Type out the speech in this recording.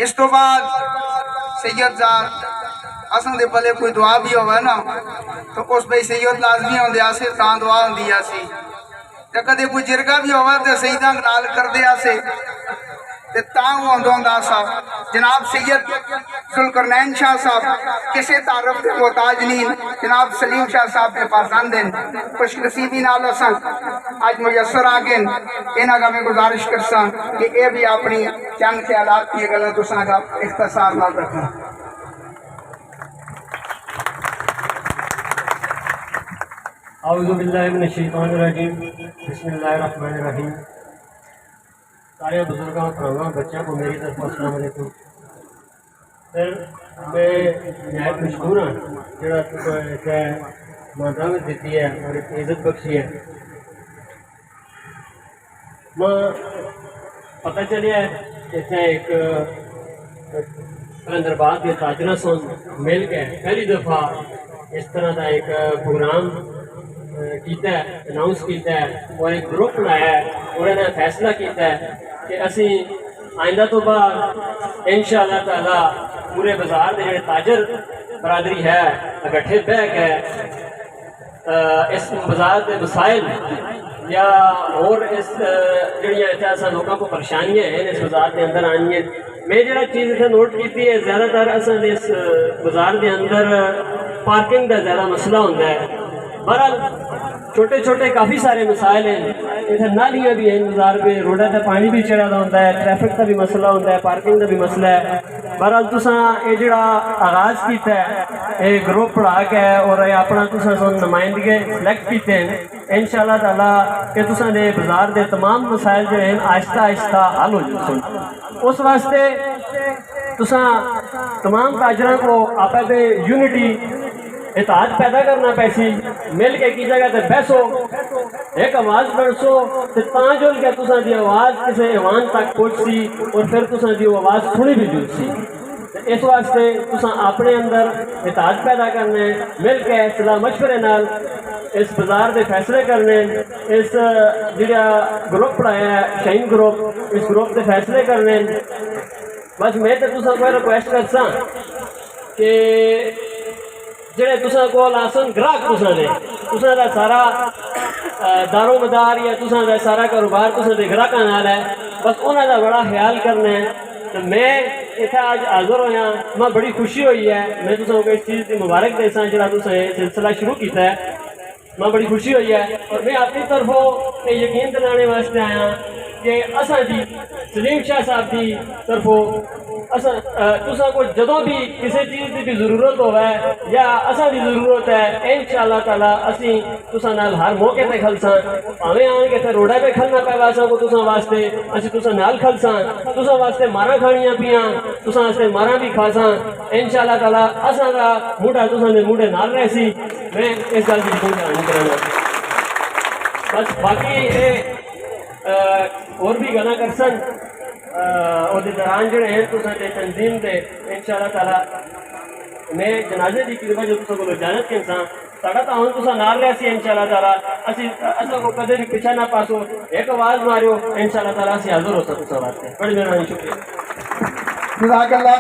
اس تو بعد سید ذات اساں دے پلے کوئی دعا بھی ہوئے نا تو اس پہ سید لازمی ہوندے آسے تاں دعا ہوندی آسی تے کدے کوئی جرگہ بھی ہوئے تے سیداں نال کر دے آسے تے تاں ہوندہ سا جناب سید ذوالقرنین شاہ صاحب کسے تعارف کے محتاج نہیں جناب سلیم شاہ صاحب کے پاسان دیں خوش نصیبی نال اساں آج میسر آگن انہاں کا میں گزارش کرساں کہ اے بھی اپنی چند خیالات کی گلیں تساں کا اختصار نال رکھنا. اعوذ باللہ من الشیطان الرجیم بسم اللہ الرحمن الرحیم. سارے بزرگوں پراواں بچوں کو میری طرف السلام علیکم. سر میں نہایت مشکور ہوں جڑا ماں دعوت دیتی ہے اور عزت بخشی ہے. ماں پتہ چلیا ہے اتنے ایک کلندرباد کے تاجروں سے مل کے پہلی دفعہ اس طرح کا ایک پروگرام کیتا ہے اناؤنس کیتا ہے اور ایک گروپ بنایا ہے اور انہوں نے فیصلہ کیتا ہے کہ اسی آئندہ تو بعد انشاءاللہ تعالی پورے بازار کے جڑے تاجر برادری ہے اکٹھے بہ کے اس بازار کے مسائل یا اور اس جڑیاں ایسا لوگوں کو پریشانیاں ہیں اس بازار کے اندر آنی ہیں. میں جڑا چیز اتنے نوٹ کی ہے زیادہ تر اصل اس بازار کے اندر پارکنگ کا زیادہ مسئلہ ہوتا ہے. بہرحال چھوٹے چھوٹے کافی سارے مسائل ہیں اتنے نالیاں بھی ہیں بازار پہ روڈا تے پانی بھی چڑھا ہوتا ہے ٹریفک کا بھی مسئلہ ہوتا ہے پارکنگ کا بھی مسئلہ ہے. بہرحال تساں یہ جڑا آغاز کیتا ہے یہ گروپ پڑھا کے اور یہ اپنا تساں سن نمائندگی سلیکٹ کیتے ہیں انشاءاللہ تعالیٰ کہ تساں دے بازار دے تمام مسائل جو ہیں آہستہ آہستہ حل ہو جائیں. اس واسطے تساں تمام تاجروں کو آپس دے یونٹی اتحاد پیدا کرنا پیسی مل کے کی جگہ تے بیسو ایک آواز بڑھسو تے تاں جو کہ تساں دی آواز کسی ایوان تک پہنچ سی اور پھر تساں دی آواز تھوڑی بھی جل سی. اس واسطے تساں اپنے اندر اتحاد پیدا کرنے مل کے صلاح مشورے نال اس بازار دے فیصلے کرنے اس جڑا گروپ پڑھایا ہے شہین گروپ اس گروپ دے فیصلے کرنے. بس میں تے تساں کو ریکویسٹ کرساں کہ جڑے تساں کول آسن گراہک تساں دے تساں دا سارا دار و مدار یا تساں دا سارا کاروبار تساں دے گراہکاں نال ہے بس انہاں دا بڑا خیال کرنا ہے. تو میں اتنا آج حاضر ہویا میں بڑی خوشی ہوئی ہے میں تساں کو اس چیز کی مبارک دیساں جڑا تساں یہ سلسلہ شروع کیتا ہے میں بڑی خوشی ہوئی ہے. اور میں اپنی طرفوں یہ یقین دلانے واسطے آیا کہ اساں جی سلیم شاہ صاحب کی طرفوں تساں کو جدوں بھی کسی چیز کی بھی ضرورت ہوئے یا اساں دی ضرورت ہے انشاءاللہ تعالیٰ اسی تساں نال ہر موقع تے کھلساں پاویں آن کے تے روڈا پہ کھلنا پے واساں کو تساں واسطے اسی تساں نال کھلساں تساں واسطے ماراں کھانیاں پیاں تساں واسطے ماراں بھی کھاساں انشاءاللہ تعالیٰ اساں دا موڈا تساں دے موڈے نال رہسی. میں اس گل کی یقین دہانی کرانا بس باقی اور بھی گلاں کرسن اور دوران جڑے ہیں تساں دے تنظیم دے انشاءاللہ تعالیٰ میں جنازے دی کی جو تساں کو اجازت کرساں ساڈا تعاون تساں نال رہسی انشاءاللہ تعالیٰ اساں کو کدے بھی پیچھے نہ پاسو ایک آواز ماریو انشاءاللہ تعالیٰ اسی حاضر ہو سکو تساں واسطے. بڑی مہربانی شکریہ. جزاک اللہ.